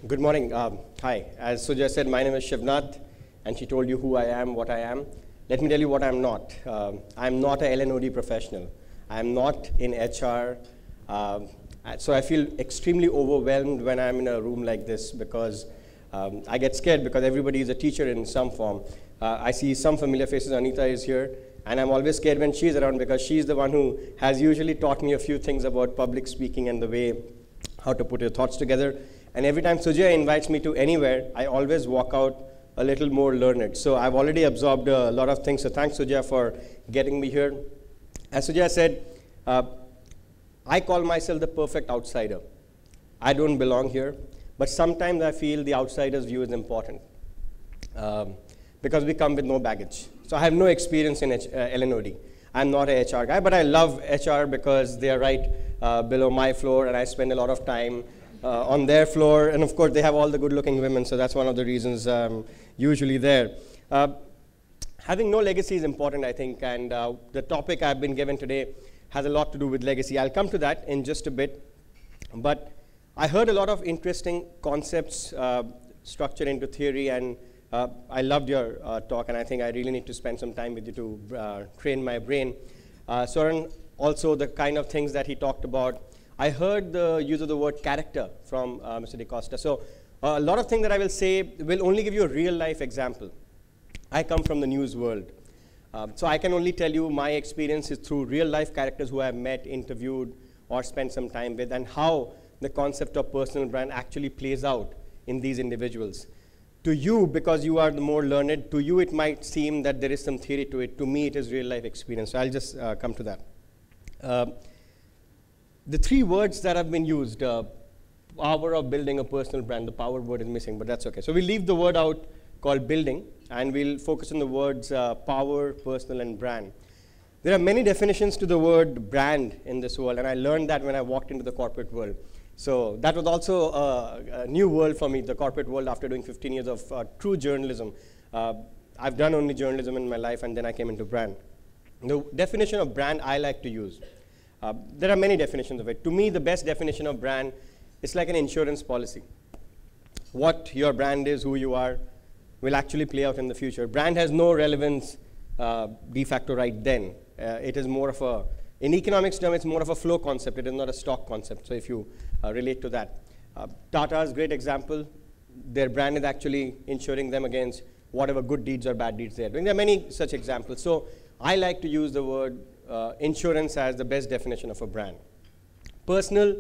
Good morning. Hi. As Sujay said, my name is Shivnath, and she told you who I am, what I am. Let me tell you what I'm not. I'm not a L&OD professional. I'm not in HR. So I feel extremely overwhelmed when I'm in a room like this because I get scared because everybody is a teacher in some form. I see some familiar faces. Anita is here. And I'm always scared when she's around because she's the one who has usually taught me a few things about public speaking and the way how to put your thoughts together. And every time Sujay invites me to anywhere, I always walk out a little more learned. So I've already absorbed a lot of things. So thanks, Sujay, for getting me here. As Sujay said, I call myself the perfect outsider. I don't belong here. But sometimes I feel the outsider's view is important because we come with no baggage. So I have no experience in L&OD. I'm not an HR guy, but I love HR because they are right below my floor, and I spend a lot of time on their floor. And of course, they have all the good-looking women, so that's one of the reasons I'm usually there. Having no legacy is important, I think, and the topic I've been given today has a lot to do with legacy. I'll come to that in just a bit. But I heard a lot of interesting concepts structured into theory, and I loved your talk, and I think I really need to spend some time with you to train my brain. Soren, also the kind of things that he talked about. I heard the use of the word character from Mr. DeCosta. So a lot of things that I will say will only give you a real-life example. I come from the news world. So I can only tell you my experiences through real-life characters who I've met, interviewed, or spent some time with, and how the concept of personal brand actually plays out in these individuals. To you, because you are the more learned, to you it might seem that there is some theory to it. To me, it is real-life experience. So I'll just come to that. The three words that have been used, power of building a personal brand, the power word is missing, but that's okay. So we'll leave the word out called building, and we'll focus on the words power, personal, and brand. There are many definitions to the word brand in this world, and I learned that when I walked into the corporate world. So that was also a new world for me, the corporate world, after doing 15 years of true journalism. I've done only journalism in my life, and then I came into brand. The definition of brand I like to use. There are many definitions of it. To me, the best definition of brand is like an insurance policy. What your brand is, who you are, will actually play out in the future. Brand has no relevance de facto right then. It is more of a, in economics terms, it's more of a flow concept. It is not a stock concept. So if you relate to that. Tata's great example. Their brand is actually insuring them against whatever good deeds or bad deeds they are doing. There are many such examples. So I like to use the word insurance as the best definition of a brand. Personal,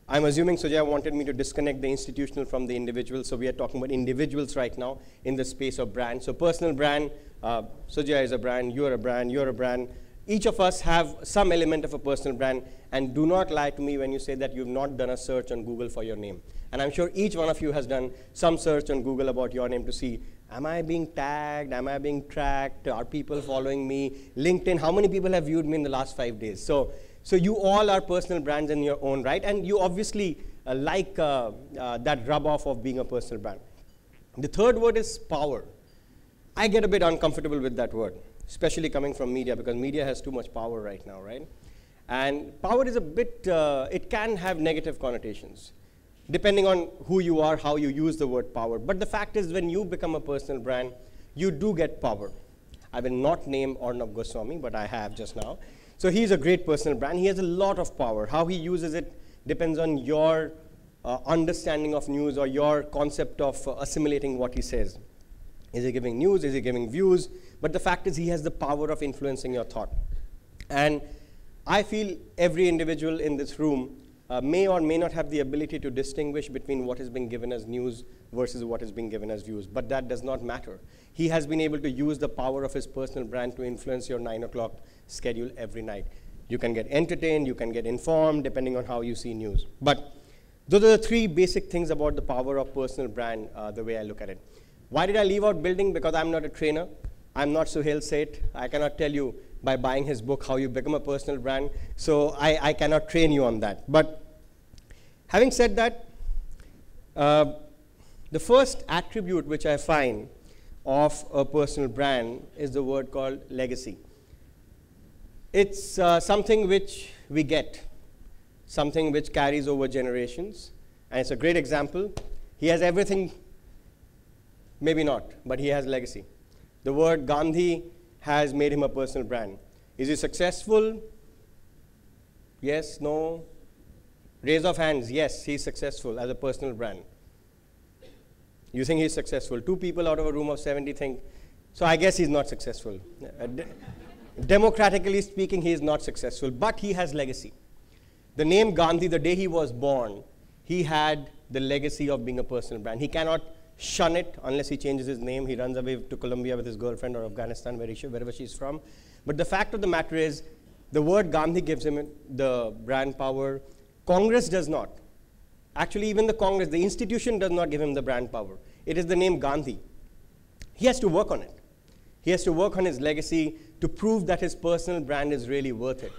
I'm assuming Sujay wanted me to disconnect the institutional from the individual, so we are talking about individuals right now in the space of brand. So personal brand, Sujay is a brand, you're a brand, you're a brand. Each of us have some element of a personal brand, and do not lie to me when you say that you've not done a search on Google for your name. And I'm sure each one of you has done some search on Google about your name to see, am I being tagged? Am I being tracked? Are people following me? LinkedIn, how many people have viewed me in the last 5 days? So you all are personal brands in your own right, and you obviously like that rub-off of being a personal brand. The third word is power. I get a bit uncomfortable with that word, especially coming from media, because media has too much power right now, right? And power is a bit, it can have negative connotations, depending on who you are, how you use the word power. But the fact is, when you become a personal brand, you do get power. I will not name Arnab Goswami, but I have just now. So he's a great personal brand. He has a lot of power. How he uses it depends on your understanding of news or your concept of assimilating what he says. Is he giving news? Is he giving views? But the fact is, he has the power of influencing your thought. And I feel every individual in this room may or may not have the ability to distinguish between what is being given as news versus what is being given as views, but that does not matter. He has been able to use the power of his personal brand to influence your 9 o'clock schedule every night. You can get entertained, you can get informed, depending on how you see news. But those are the 3 basic things about the power of personal brand, the way I look at it. Why did I leave out building? Because I'm not a trainer. I'm not Suhail Seth. I cannot tell you by buying his book how you become a personal brand. So I cannot train you on that. But having said that, the first attribute which I find of a personal brand is the word called legacy. It's something which we get, something which carries over generations. And it's a great example. He has everything, maybe not, but he has legacy. The word Gandhi has made him a personal brand. Is he successful? Yes, no? Raise of hands, yes, he's successful as a personal brand. You think he's successful? 2 people out of a room of 70 think, so I guess he's not successful. Democratically speaking, he is not successful, but he has legacy. The name Gandhi, the day he was born, he had the legacy of being a personal brand. He cannot shun it unless he changes his name. He runs away to Colombia with his girlfriend or Afghanistan, wherever she's from. But the fact of the matter is, the word Gandhi gives him the brand power. Congress does not. Actually, even the Congress, the institution does not give him the brand power. It is the name Gandhi. He has to work on it. He has to work on his legacy to prove that his personal brand is really worth it.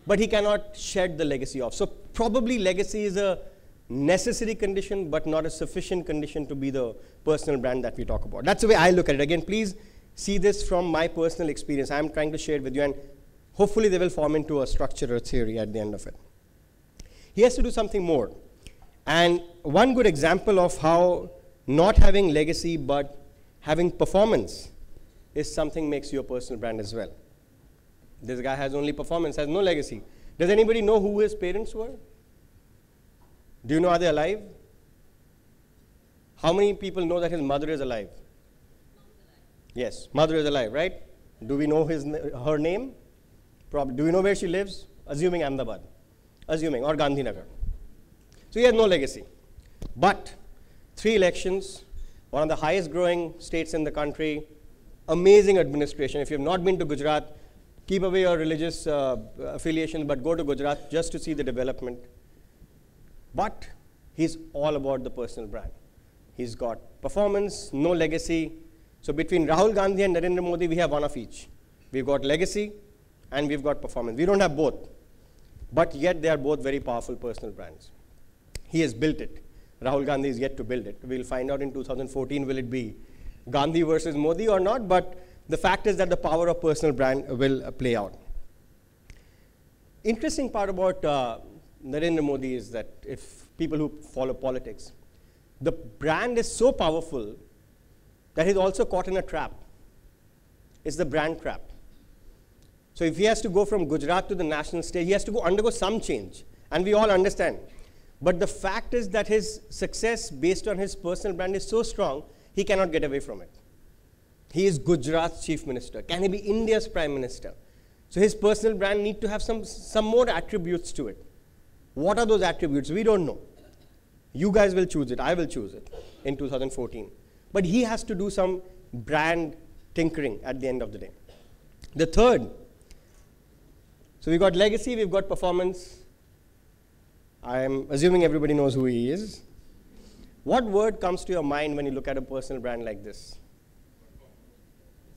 But he cannot shed the legacy off. So probably legacy is a necessary condition, but not a sufficient condition to be the personal brand that we talk about. That's the way I look at it. Again, please see this from my personal experience. I'm trying to share it with you, and hopefully they will form into a structure or theory at the end of it. He has to do something more. And one good example of how not having legacy but having performance is something makes you a personal brand as well. This guy has only performance, has no legacy. Does anybody know who his parents were? Do you know, are they alive? How many people know that his mother is alive? Yes, mother is alive, right? Do we know her name? Do we know where she lives? Assuming Ahmedabad. Assuming, or Gandhinagar. So he has no legacy. But 3 elections, one of the highest growing states in the country, amazing administration. If you have not been to Gujarat, keep away your religious affiliation, but go to Gujarat just to see the development. But he's all about the personal brand. He's got performance, no legacy. So between Rahul Gandhi and Narendra Modi, we have one of each. We've got legacy and we've got performance. We don't have both. But yet they are both very powerful personal brands. He has built it. Rahul Gandhi is yet to build it. We'll find out in 2014 will it be Gandhi versus Modi or not, but the fact is that the power of personal brand will play out. Interesting part about Narendra Modi is that if people who follow politics, the brand is so powerful that he's also caught in a trap. It's the brand trap. So if he has to go from Gujarat to the national stage, he has to undergo some change, and we all understand. But the fact is that his success based on his personal brand is so strong, he cannot get away from it. He is Gujarat's chief minister. Can he be India's prime minister? So his personal brand need to have some more attributes to it. What are those attributes? We don't know. You guys will choose it. I will choose it in 2014. But he has to do some brand tinkering at the end of the day. The third, so we've got legacy, we've got performance. I'm assuming everybody knows who he is. What word comes to your mind when you look at a personal brand like this?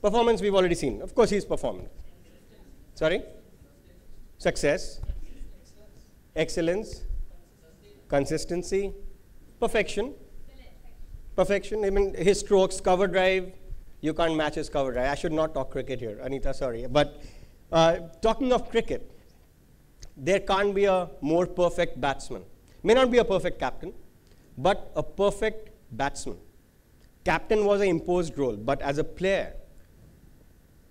Performance we've already seen. Of course he's performing. Sorry? Success. Excellence. Consistency. Perfection. Perfection. I mean, his strokes, cover drive, you can't match his cover drive. I should not talk cricket here, Anita, sorry. But talking of cricket, there can't be a more perfect batsman. May not be a perfect captain, but a perfect batsman. Captain was an imposed role, but as a player,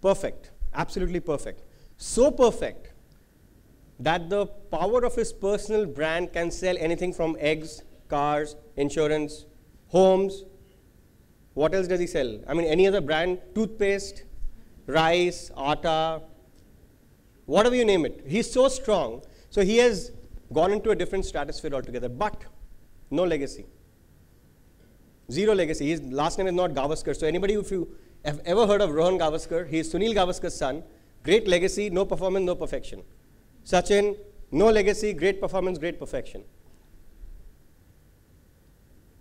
perfect, absolutely perfect. So perfect that the power of his personal brand can sell anything from eggs, cars, insurance, homes. What else does he sell? I mean, any other brand, toothpaste, rice, atta, whatever you name it. He's so strong. So he has gone into a different stratosphere altogether, but no legacy. Zero legacy. His last name is not Gavaskar. So anybody, if you have ever heard of Rohan Gavaskar, he is Sunil Gavaskar's son. Great legacy, no performance, no perfection. Sachin, no legacy, great performance, great perfection.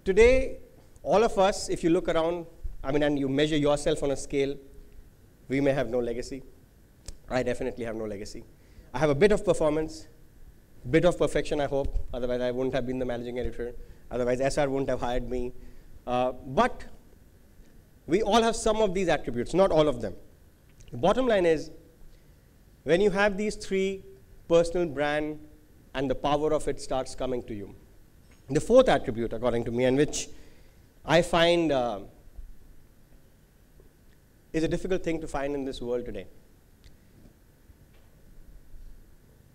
Today, all of us, if you look around, and you measure yourself on a scale, we may have no legacy. I definitely have no legacy. I have a bit of performance, bit of perfection, I hope. Otherwise, I wouldn't have been the managing editor. Otherwise, Essar wouldn't have hired me. But we all have some of these attributes, not all of them. The bottom line is, when you have these three, personal brand and the power of it starts coming to you. The fourth attribute, according to me, and which I find is a difficult thing to find in this world today.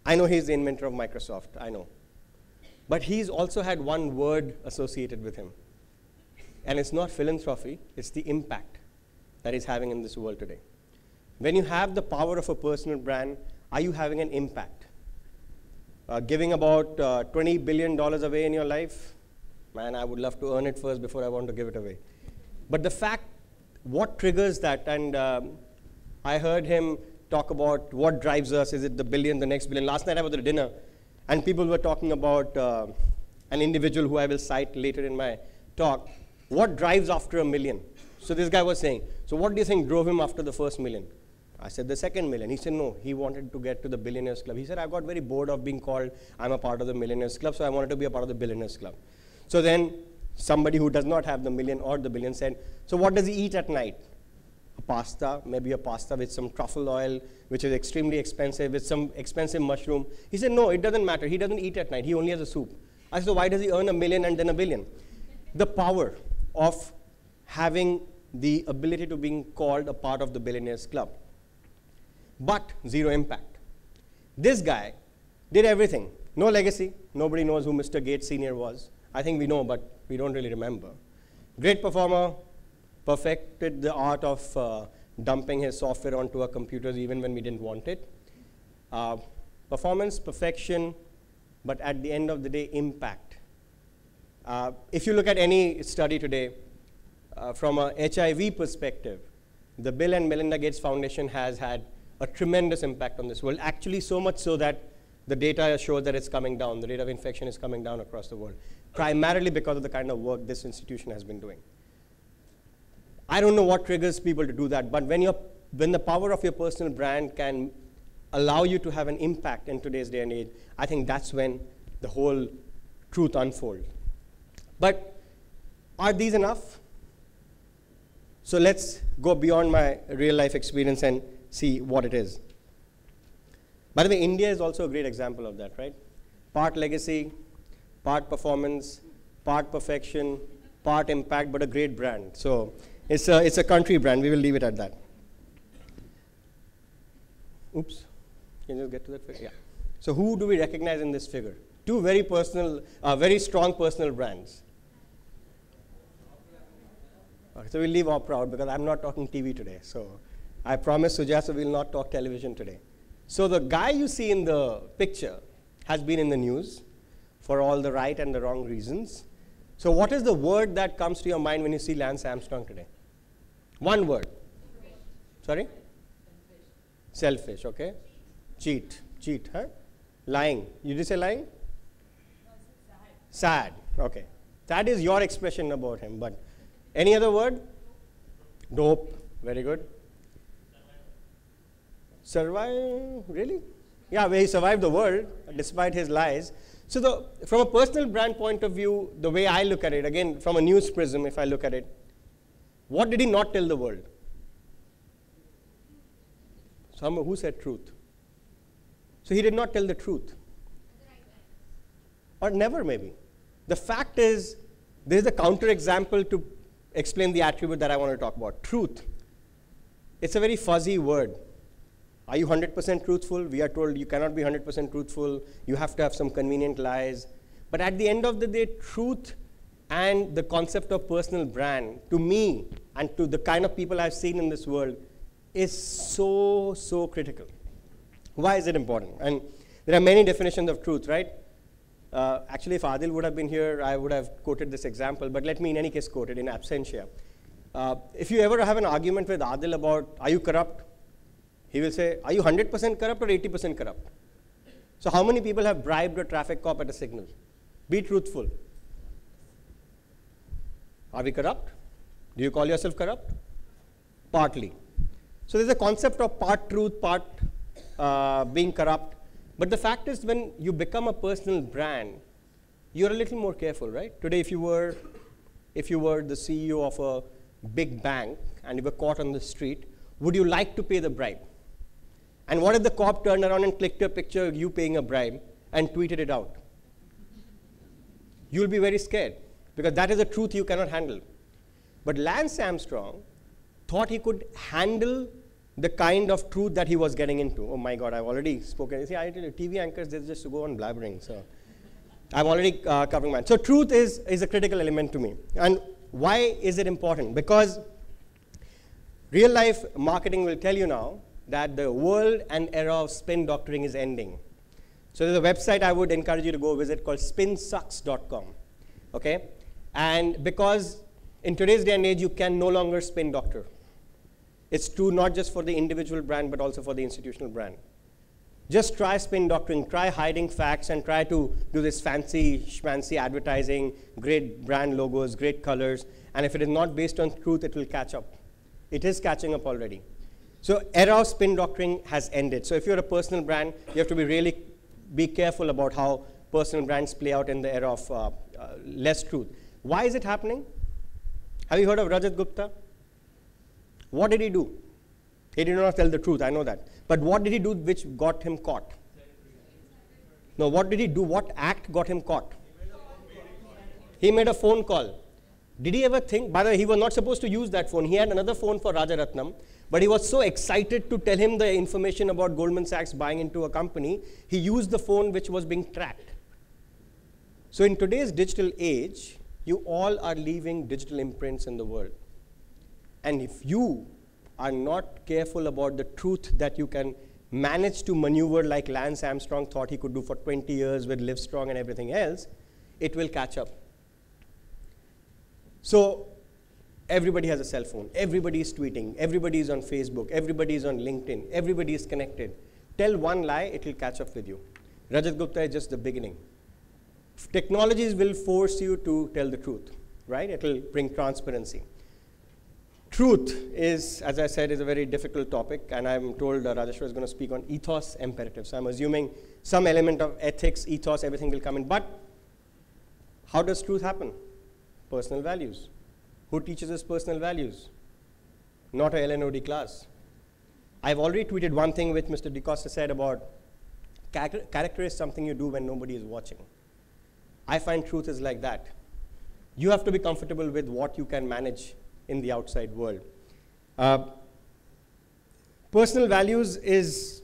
I know he's the inventor of Microsoft, I know. But he's also had one word associated with him. And it's not philanthropy, it's the impact that he's having in this world today. When you have the power of a personal brand, are you having an impact? Giving about $20 billion away in your life? Man, I would love to earn it first before I want to give it away. But the fact, what triggers that? And I heard him talk about what drives us. Is it the billion, the next billion? Last night I was at a dinner, and people were talking about an individual who I will cite later in my talk. What drives after a million? So this guy was saying, so what do you think drove him after the first million? I said, the second million. He said, no, he wanted to get to the billionaires club. He said, I got very bored of being called, I'm a part of the millionaires club, so I wanted to be a part of the billionaires club. So then somebody who does not have the million or the billion said, so what does he eat at night? A pasta, maybe a pasta with some truffle oil, which is extremely expensive, with some expensive mushroom. He said, no, it doesn't matter. He doesn't eat at night. He only has a soup. I said, so why does he earn a million and then a billion? The power of having the ability to being called a part of the billionaires club. But zero impact. This guy did everything. No legacy. Nobody knows who Mr. Gates Sr. was. I think we know, but we don't really remember. Great performer, perfected the art of dumping his software onto our computers even when we didn't want it. Performance, perfection, but at the end of the day, impact. If you look at any study today, from a HIV perspective, the Bill and Melinda Gates Foundation has had a tremendous impact on this world, actually so much so that the data shows that it's coming down. The rate of infection is coming down across the world, primarily because of the kind of work this institution has been doing. I don't know what triggers people to do that, but when the power of your personal brand can allow you to have an impact in today's day and age, I think that's when the whole truth unfolds. But are these enough? So let's go beyond my real life experience and see what it is. By the way, India is also a great example of that, right? Part legacy, part performance, part perfection, part impact, but a great brand. So it's a country brand. We will leave it at that. Oops. Can you get to that figure? Yeah. So who do we recognize in this figure? Two very personal, very strong personal brands. Okay, so we'll leave Oprah out because I'm not talking TV today. So I promise Sujasa we'll not talk television today. So the guy you see in the picture has been in the news for all the right and the wrong reasons. So what is the word that comes to your mind when you see Lance Armstrong today? One word. Sorry? Selfish, okay. Cheat, huh? Lying. You did say lying? Sad, okay. That is your expression about him, but any other word? Dope, very good. Survive, really? Yeah, well, he survived the world despite his lies. So from a personal brand point of view, the way I look at it, again, from a news prism, if I look at it, what did he not tell the world? Who said truth? So he did not tell the truth. Or never, maybe. The fact is, there is a counterexample to explain the attribute that I want to talk about, truth. It's a very fuzzy word. Are you 100% truthful? We are told you cannot be 100% truthful. You have to have some convenient lies. But at the end of the day, truth and the concept of personal brand, to me and to the kind of people I've seen in this world, is so, so critical. Why is it important? And there are many definitions of truth, right? Actually, if Adil would have been here, I would have quoted this example, but let me in any case quote it in absentia. If you ever have an argument with Adil about, are you corrupt? He will say, are you 100% corrupt or 80% corrupt? So how many people have bribed a traffic cop at a signal? Be truthful. Are we corrupt? Do you call yourself corrupt? Partly. So there's a concept of part truth, part being corrupt. But the fact is, when you become a personal brand, you're a little more careful, right? Today, if you were the CEO of a big bank and you were caught on the street, would you like to pay the bribe? And what if the cop turned around and clicked a picture of you paying a bribe and tweeted it out? You'll be very scared, because that is a truth you cannot handle. But Lance Armstrong thought he could handle the kind of truth that he was getting into. Oh my God, I've already spoken. See, I tell you, TV anchors, they just go on blabbering. So I'm already covering mine. So truth is a critical element to me. And why is it important? Because real life marketing will tell you now that the world and era of spin doctoring is ending. So there's a website I would encourage you to go visit called spinsucks.com. Okay? And because in today's day and age, you can no longer spin doctor. It's true not just for the individual brand, but also for the institutional brand. Just try spin doctoring, try hiding facts, and try to do this fancy schmancy advertising, great brand logos, great colors, and if it is not based on truth, it will catch up. It is catching up already. So era of spin doctoring has ended. So if you're a personal brand, you have to be careful about how personal brands play out in the era of less truth. Why is it happening? Have you heard of Rajat Gupta? What did he do? He did not tell the truth, I know that. But what did he do which got him caught? No, what did he do? What act got him caught? He made a phone call. Did he ever think, by the way, he was not supposed to use that phone. He had another phone for Rajaratnam, but he was so excited to tell him the information about Goldman Sachs buying into a company, he used the phone which was being tracked. So in today's digital age, you all are leaving digital imprints in the world. And if you are not careful about the truth that you can manage to maneuver like Lance Armstrong thought he could do for 20 years with Livestrong and everything else, it will catch up. So everybody has a cell phone. Everybody is tweeting. Everybody is on Facebook. Everybody is on LinkedIn. Everybody is connected. Tell one lie, it will catch up with you. Rajat Gupta is just the beginning. Technologies will force you to tell the truth, right? It will bring transparency. Truth is, as I said, is a very difficult topic, and I'm told Rajeshwar is going to speak on ethos imperatives. So I'm assuming some element of ethics, ethos, everything will come in. But how does truth happen? Personal values. Who teaches us personal values? Not a L&OD class. I've already tweeted one thing which Mr. DeCosta said about character is something you do when nobody is watching. I find truth is like that. You have to be comfortable with what you can manage in the outside world. Personal values is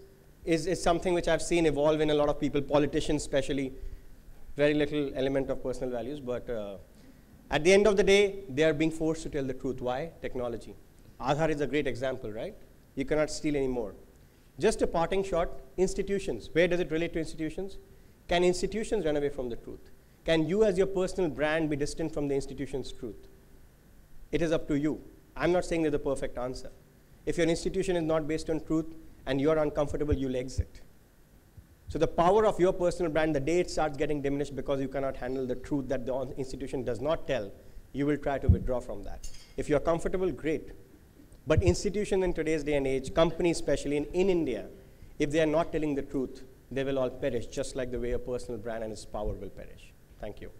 something which I've seen evolve in a lot of people, politicians especially. Very little element of personal values, but at the end of the day, they are being forced to tell the truth. Why? Technology. Aadhaar is a great example, right? You cannot steal anymore. Just a parting shot, institutions. Where does it relate to institutions? Can institutions run away from the truth? Can you as your personal brand be distant from the institution's truth? It is up to you. I'm not saying there's a perfect answer. If your institution is not based on truth and you're uncomfortable, you'll exit. So the power of your personal brand, the day it starts getting diminished because you cannot handle the truth that the institution does not tell, you will try to withdraw from that. If you're comfortable, great. But institutions in today's day and age, companies especially in India, if they are not telling the truth, they will all perish, just like the way a personal brand and its power will perish. Thank you.